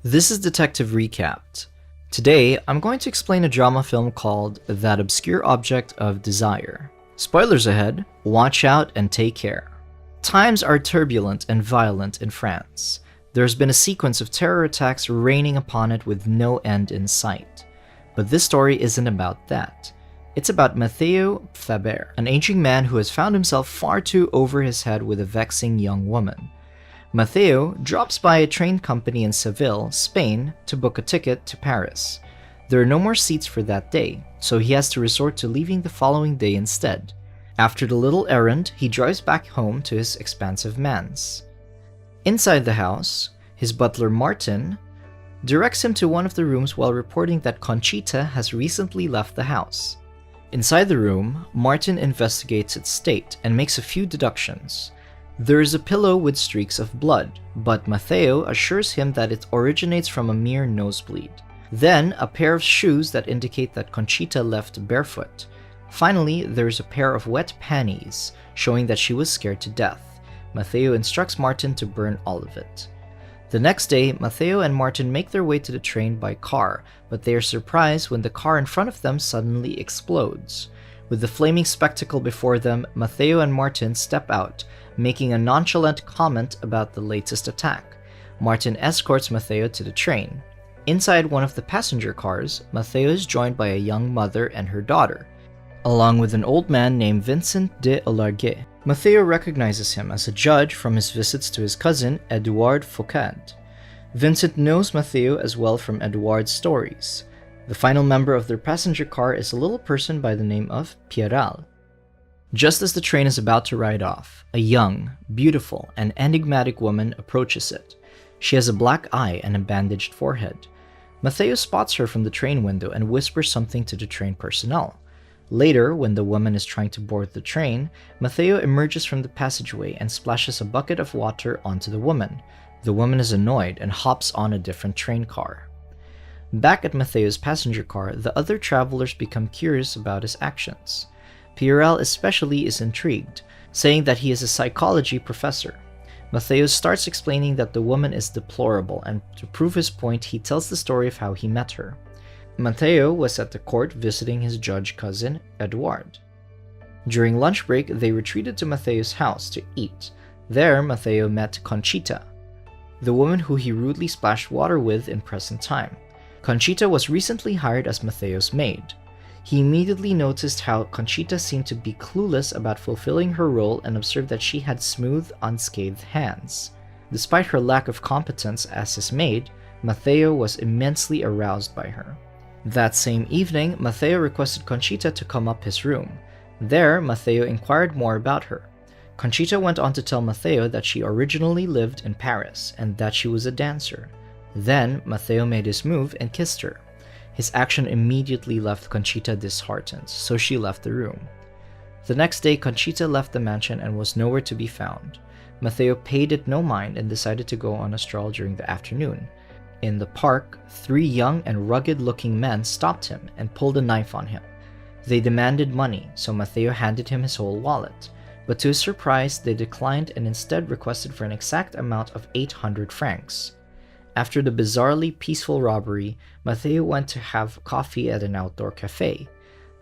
This is Detective Recapped. Today, I'm going to explain a drama film called That Obscure Object of Desire. Spoilers ahead, watch out and take care. Times are turbulent and violent in France. There's been a sequence of terror attacks raining upon it with no end in sight. But this story isn't about that. It's about Mathieu Faber, an aging man who has found himself far too over his head with a vexing young woman. Mathieu drops by a train company in Seville, Spain, to book a ticket to Paris. There are no more seats for that day, so he has to resort to leaving the following day instead. After the little errand, he drives back home to his expansive manse. Inside the house, his butler Martin directs him to one of the rooms while reporting that Conchita has recently left the house. Inside the room, Martin investigates its state and makes a few deductions. There is a pillow with streaks of blood, but Mathieu assures him that it originates from a mere nosebleed. Then, a pair of shoes that indicate that Conchita left barefoot. Finally, there is a pair of wet panties, showing that she was scared to death. Mathieu instructs Martin to burn all of it. The next day, Mathieu and Martin make their way to the train by car, but they are surprised when the car in front of them suddenly explodes. With the flaming spectacle before them, Mathieu and Martin step out, making a nonchalant comment about the latest attack. Martin escorts Mathieu to the train. Inside one of the passenger cars, Mathieu is joined by a young mother and her daughter, along with an old man named Vincent de Olarguet. Mathieu recognizes him as a judge from his visits to his cousin, Edouard Foucault. Vincent knows Mathieu as well from Edouard's stories. The final member of their passenger car is a little person by the name of Pierral. Just as the train is about to ride off, a young, beautiful, and enigmatic woman approaches it. She has a black eye and a bandaged forehead. Mathieu spots her from the train window and whispers something to the train personnel. Later, when the woman is trying to board the train, Mathieu emerges from the passageway and splashes a bucket of water onto the woman. The woman is annoyed and hops on a different train car. Back at Mathieu's passenger car, the other travelers become curious about his actions. Pierral especially is intrigued, saying that he is a psychology professor. Mathieu starts explaining that the woman is deplorable, and to prove his point, he tells the story of how he met her. Mathieu was at the court visiting his judge cousin, Edouard. During lunch break, they retreated to Mathieu's house to eat. There, Mathieu met Conchita, the woman who he rudely splashed water with in present time. Conchita was recently hired as Mathieu's maid. He immediately noticed how Conchita seemed to be clueless about fulfilling her role and observed that she had smooth, unscathed hands. Despite her lack of competence as his maid, Mathieu was immensely aroused by her. That same evening, Mathieu requested Conchita to come up his room. There, Mathieu inquired more about her. Conchita went on to tell Mathieu that she originally lived in Paris and that she was a dancer. Then, Mathieu made his move and kissed her. His action immediately left Conchita disheartened, so she left the room. The next day, Conchita left the mansion and was nowhere to be found. Mathieu paid it no mind and decided to go on a stroll during the afternoon. In the park, 3 young and rugged-looking men stopped him and pulled a knife on him. They demanded money, so Mathieu handed him his whole wallet. But to his surprise, they declined and instead requested for an exact amount of 800 francs. After the bizarrely peaceful robbery, Mathieu went to have coffee at an outdoor cafe.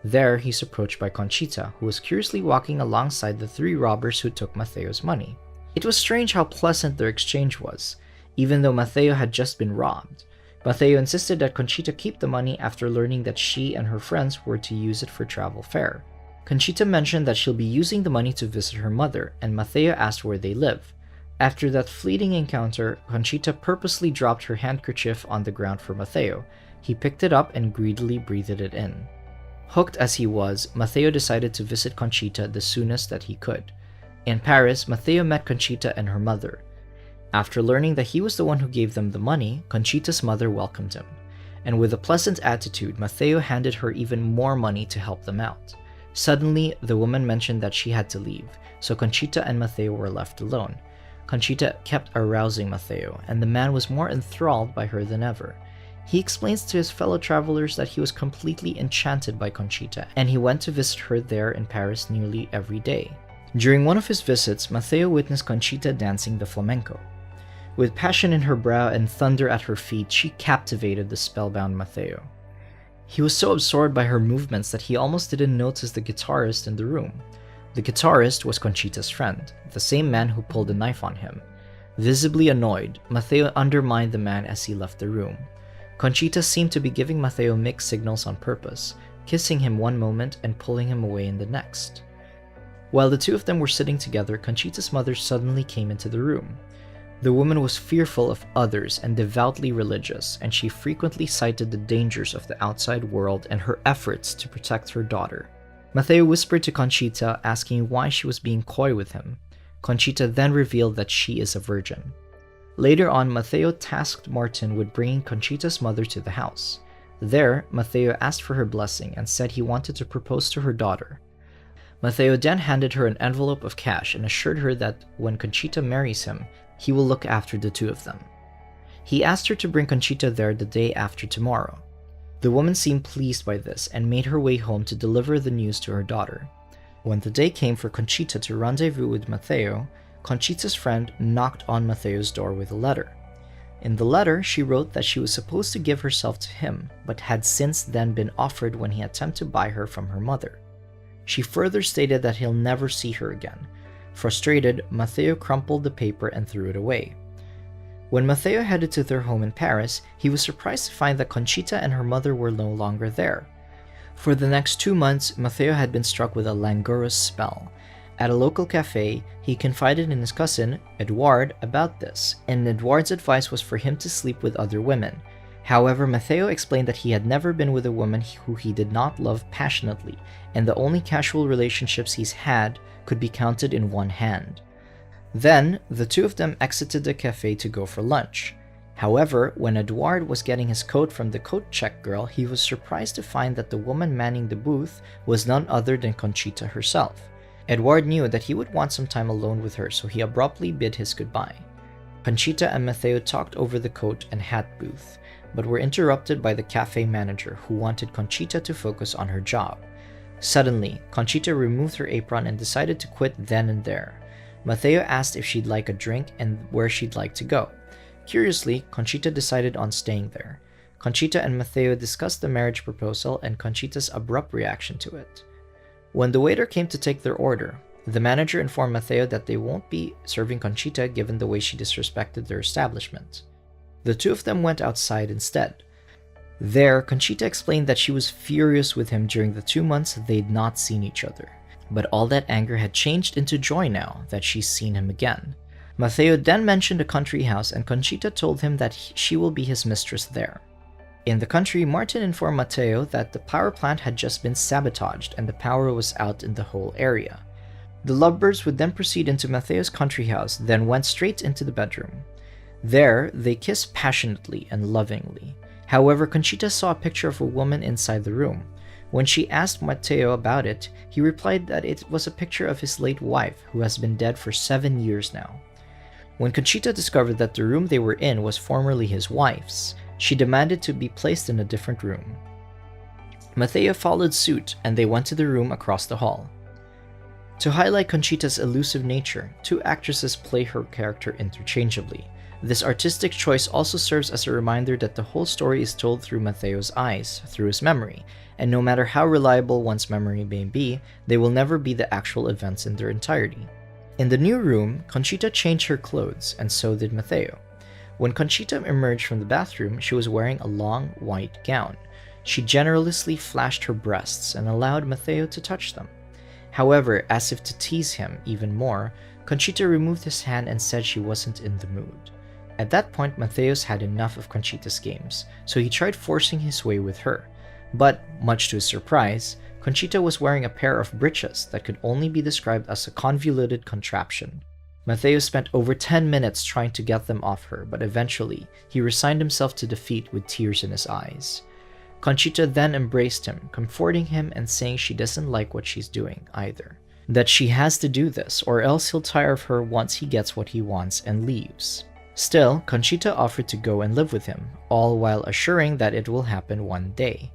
There, he's approached by Conchita, who was curiously walking alongside the 3 robbers who took Mathieu's money. It was strange how pleasant their exchange was, even though Mathieu had just been robbed. Mathieu insisted that Conchita keep the money after learning that she and her friends were to use it for travel fare. Conchita mentioned that she'll be using the money to visit her mother, and Mathieu asked where they live. After that fleeting encounter, Conchita purposely dropped her handkerchief on the ground for Mathieu. He picked it up and greedily breathed it in. Hooked as he was, Mathieu decided to visit Conchita the soonest that he could. In Paris, Mathieu met Conchita and her mother. After learning that he was the one who gave them the money, Conchita's mother welcomed him. And with a pleasant attitude, Mathieu handed her even more money to help them out. Suddenly, the woman mentioned that she had to leave, so Conchita and Mathieu were left alone. Conchita kept arousing Mathieu, and the man was more enthralled by her than ever. He explains to his fellow travelers that he was completely enchanted by Conchita, and he went to visit her there in Paris nearly every day. During one of his visits, Mathieu witnessed Conchita dancing the flamenco. With passion in her brow and thunder at her feet, she captivated the spellbound Mathieu. He was so absorbed by her movements that he almost didn't notice the guitarist in the room. The guitarist was Conchita's friend, the same man who pulled a knife on him. Visibly annoyed, Mathieu undermined the man as he left the room. Conchita seemed to be giving Mathieu mixed signals on purpose, kissing him one moment and pulling him away in the next. While the two of them were sitting together, Conchita's mother suddenly came into the room. The woman was fearful of others and devoutly religious, and she frequently cited the dangers of the outside world and her efforts to protect her daughter. Mathieu whispered to Conchita, asking why she was being coy with him. Conchita then revealed that she is a virgin. Later on, Mathieu tasked Martin with bringing Conchita's mother to the house. There, Mathieu asked for her blessing and said he wanted to propose to her daughter. Mathieu then handed her an envelope of cash and assured her that when Conchita marries him, he will look after the two of them. He asked her to bring Conchita there the day after tomorrow. The woman seemed pleased by this and made her way home to deliver the news to her daughter. When the day came for Conchita to rendezvous with Mathieu, Conchita's friend knocked on Mathieu's door with a letter. In the letter, she wrote that she was supposed to give herself to him, but had since then been offered when he attempted to buy her from her mother. She further stated that he'll never see her again. Frustrated, Mathieu crumpled the paper and threw it away. When Mathieu headed to their home in Paris, he was surprised to find that Conchita and her mother were no longer there. For the next 2 months, Mathieu had been struck with a languorous spell. At a local cafe, he confided in his cousin, Edouard, about this, and Edouard's advice was for him to sleep with other women. However, Mathieu explained that he had never been with a woman who he did not love passionately, and the only casual relationships he's had could be counted in one hand. Then, the two of them exited the cafe to go for lunch. However, when Edouard was getting his coat from the coat check girl, he was surprised to find that the woman manning the booth was none other than Conchita herself. Edouard knew that he would want some time alone with her, so he abruptly bid his goodbye. Conchita and Mathieu talked over the coat and hat booth, but were interrupted by the cafe manager who wanted Conchita to focus on her job. Suddenly, Conchita removed her apron and decided to quit then and there. Mathieu asked if she'd like a drink and where she'd like to go. Curiously, Conchita decided on staying there. Conchita and Mathieu discussed the marriage proposal and Conchita's abrupt reaction to it. When the waiter came to take their order, the manager informed Mathieu that they won't be serving Conchita given the way she disrespected their establishment. The two of them went outside instead. There, Conchita explained that she was furious with him during the 2 months they'd not seen each other. But all that anger had changed into joy now that she's seen him again. Mathieu then mentioned a country house and Conchita told him that she will be his mistress there. In the country, Martin informed Mathieu that the power plant had just been sabotaged and the power was out in the whole area. The lovebirds would then proceed into Mathieu's country house, then went straight into the bedroom. There, they kissed passionately and lovingly. However, Conchita saw a picture of a woman inside the room. When she asked Mathieu about it, he replied that it was a picture of his late wife, who has been dead for 7 years now. When Conchita discovered that the room they were in was formerly his wife's, she demanded to be placed in a different room. Mathieu followed suit, and they went to the room across the hall. To highlight Conchita's elusive nature, 2 actresses play her character interchangeably. This artistic choice also serves as a reminder that the whole story is told through Mathieu's eyes, through his memory, and no matter how reliable one's memory may be, they will never be the actual events in their entirety. In the new room, Conchita changed her clothes, and so did Mathieu. When Conchita emerged from the bathroom, she was wearing a long, white gown. She generously flashed her breasts and allowed Mathieu to touch them. However, as if to tease him even more, Conchita removed his hand and said she wasn't in the mood. At that point, Mathieu's had enough of Conchita's games, so he tried forcing his way with her. But, much to his surprise, Conchita was wearing a pair of breeches that could only be described as a convoluted contraption. Mathieu spent over 10 minutes trying to get them off her, but eventually, he resigned himself to defeat with tears in his eyes. Conchita then embraced him, comforting him and saying she doesn't like what she's doing either. That she has to do this, or else he'll tire of her once he gets what he wants and leaves. Still, Conchita offered to go and live with him, all while assuring that it will happen one day.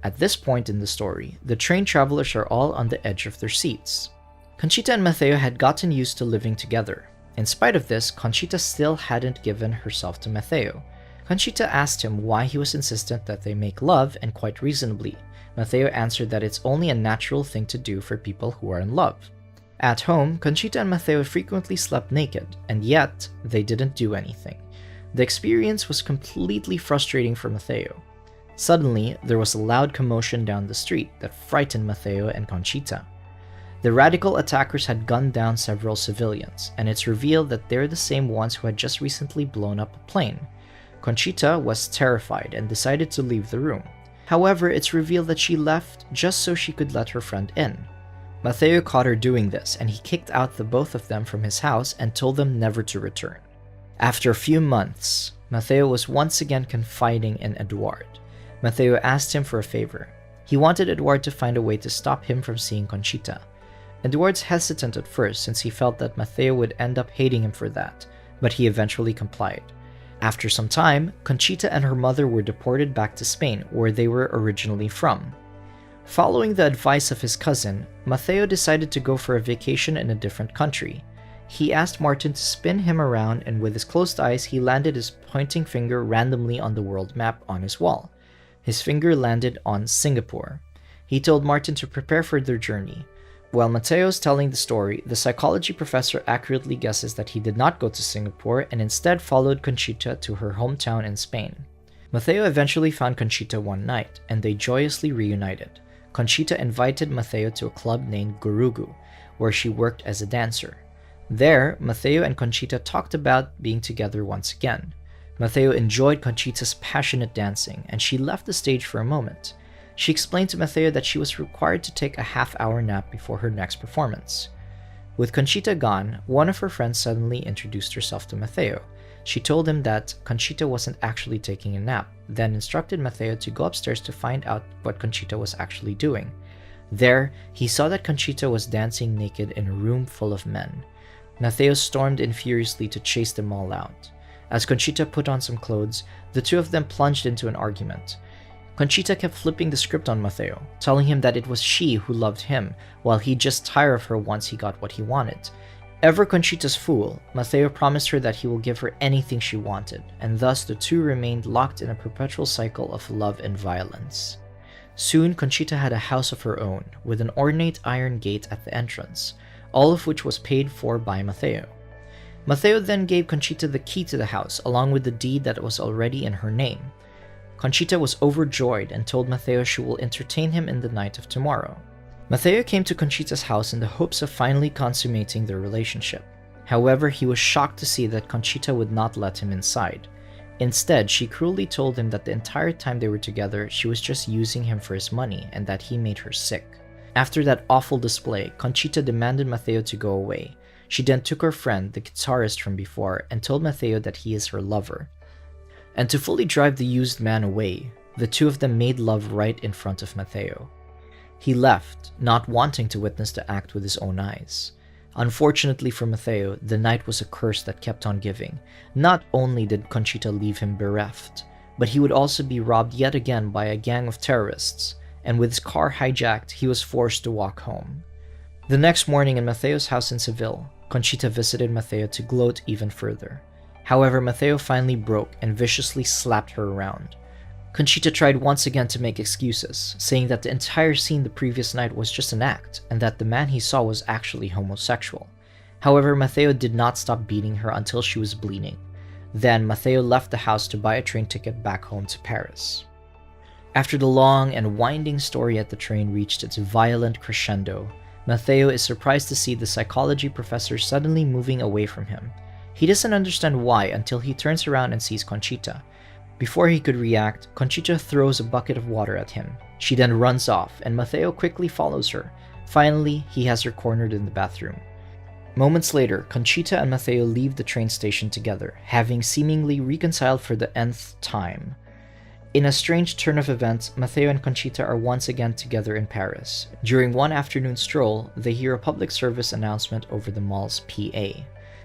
At this point in the story, the train travelers are all on the edge of their seats. Conchita and Mathieu had gotten used to living together. In spite of this, Conchita still hadn't given herself to Mathieu. Conchita asked him why he was insistent that they make love, and quite reasonably, Mathieu answered that it's only a natural thing to do for people who are in love. At home, Conchita and Mathieu frequently slept naked, and yet they didn't do anything. The experience was completely frustrating for Mathieu. Suddenly, there was a loud commotion down the street that frightened Mathieu and Conchita. The radical attackers had gunned down several civilians, and it's revealed that they're the same ones who had just recently blown up a plane. Conchita was terrified and decided to leave the room. However, it's revealed that she left just so she could let her friend in. Mathieu caught her doing this, and he kicked out the both of them from his house and told them never to return. After a few months, Mathieu was once again confiding in Edouard. Mathieu asked him for a favor. He wanted Edouard to find a way to stop him from seeing Conchita. Edouard's hesitant at first since he felt that Mathieu would end up hating him for that, but he eventually complied. After some time, Conchita and her mother were deported back to Spain, where they were originally from. Following the advice of his cousin, Mathieu decided to go for a vacation in a different country. He asked Martin to spin him around, and with his closed eyes, he landed his pointing finger randomly on the world map on his wall. His finger landed on Singapore. He told Martin to prepare for their journey. While Mateu's telling the story, the psychology professor accurately guesses that he did not go to Singapore and instead followed Conchita to her hometown in Spain. Mathieu eventually found Conchita one night, and they joyously reunited. Conchita invited Mathieu to a club named Gurugu, where she worked as a dancer. There, Mathieu and Conchita talked about being together once again. Mathieu enjoyed Conchita's passionate dancing, and she left the stage for a moment. She explained to Mathieu that she was required to take a half-hour nap before her next performance. With Conchita gone, one of her friends suddenly introduced herself to Mathieu. She told him that Conchita wasn't actually taking a nap, then instructed Mathieu to go upstairs to find out what Conchita was actually doing. There, he saw that Conchita was dancing naked in a room full of men. Mathieu stormed in furiously to chase them all out. As Conchita put on some clothes, the two of them plunged into an argument. Conchita kept flipping the script on Mathieu, telling him that it was she who loved him, while he'd just tire of her once he got what he wanted. Ever Conchita's fool, Mathieu promised her that he will give her anything she wanted, and thus the two remained locked in a perpetual cycle of love and violence. Soon, Conchita had a house of her own, with an ornate iron gate at the entrance, all of which was paid for by Mathieu. Mathieu then gave Conchita the key to the house, along with the deed that was already in her name. Conchita was overjoyed and told Mathieu she will entertain him in the night of tomorrow. Mathieu came to Conchita's house in the hopes of finally consummating their relationship. However, he was shocked to see that Conchita would not let him inside. Instead, she cruelly told him that the entire time they were together, she was just using him for his money and that he made her sick. After that awful display, Conchita demanded Mathieu to go away. She then took her friend, the guitarist from before, and told Mathieu that he is her lover. And to fully drive the used man away, the two of them made love right in front of Mathieu. He left, not wanting to witness the act with his own eyes. Unfortunately for Mathieu, the night was a curse that kept on giving. Not only did Conchita leave him bereft, but he would also be robbed yet again by a gang of terrorists, and with his car hijacked, he was forced to walk home. The next morning in Mathieu's house in Seville, Conchita visited Mathieu to gloat even further. However, Mathieu finally broke and viciously slapped her around. Conchita tried once again to make excuses, saying that the entire scene the previous night was just an act, and that the man he saw was actually homosexual. However, Mathieu did not stop beating her until she was bleeding. Then, Mathieu left the house to buy a train ticket back home to Paris. After the long and winding story at the train reached its violent crescendo, Mathieu is surprised to see the psychology professor suddenly moving away from him. He doesn't understand why until he turns around and sees Conchita. Before he could react, Conchita throws a bucket of water at him. She then runs off, and Mathieu quickly follows her. Finally, he has her cornered in the bathroom. Moments later, Conchita and Mathieu leave the train station together, having seemingly reconciled for the nth time. In a strange turn of events, Mathieu and Conchita are once again together in Paris. During one afternoon stroll, they hear a public service announcement over the mall's PA,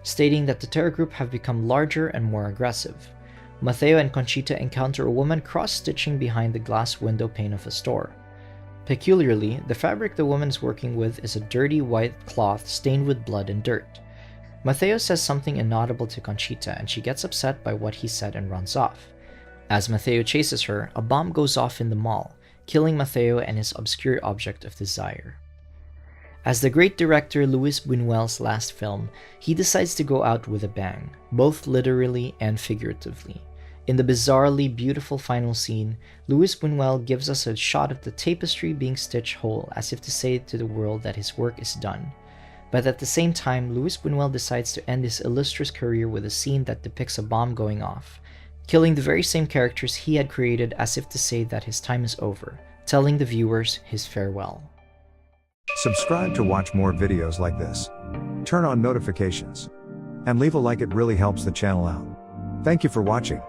stating that the terror group have become larger and more aggressive. Mathieu and Conchita encounter a woman cross-stitching behind the glass window pane of a store. Peculiarly, the fabric the woman is working with is a dirty white cloth stained with blood and dirt. Mathieu says something inaudible to Conchita and she gets upset by what he said and runs off. As Mathieu chases her, a bomb goes off in the mall, killing Mathieu and his obscure object of desire. As the great director Luis Buñuel's last film, he decides to go out with a bang, both literally and figuratively. In the bizarrely beautiful final scene, Luis Buñuel gives us a shot of the tapestry being stitched whole as if to say to the world that his work is done. But at the same time, Luis Buñuel decides to end his illustrious career with a scene that depicts a bomb going off, killing the very same characters he had created as if to say that his time is over, telling the viewers his farewell. Subscribe to watch more videos like this. Turn on notifications. And leave a like, it really helps the channel out. Thank you for watching.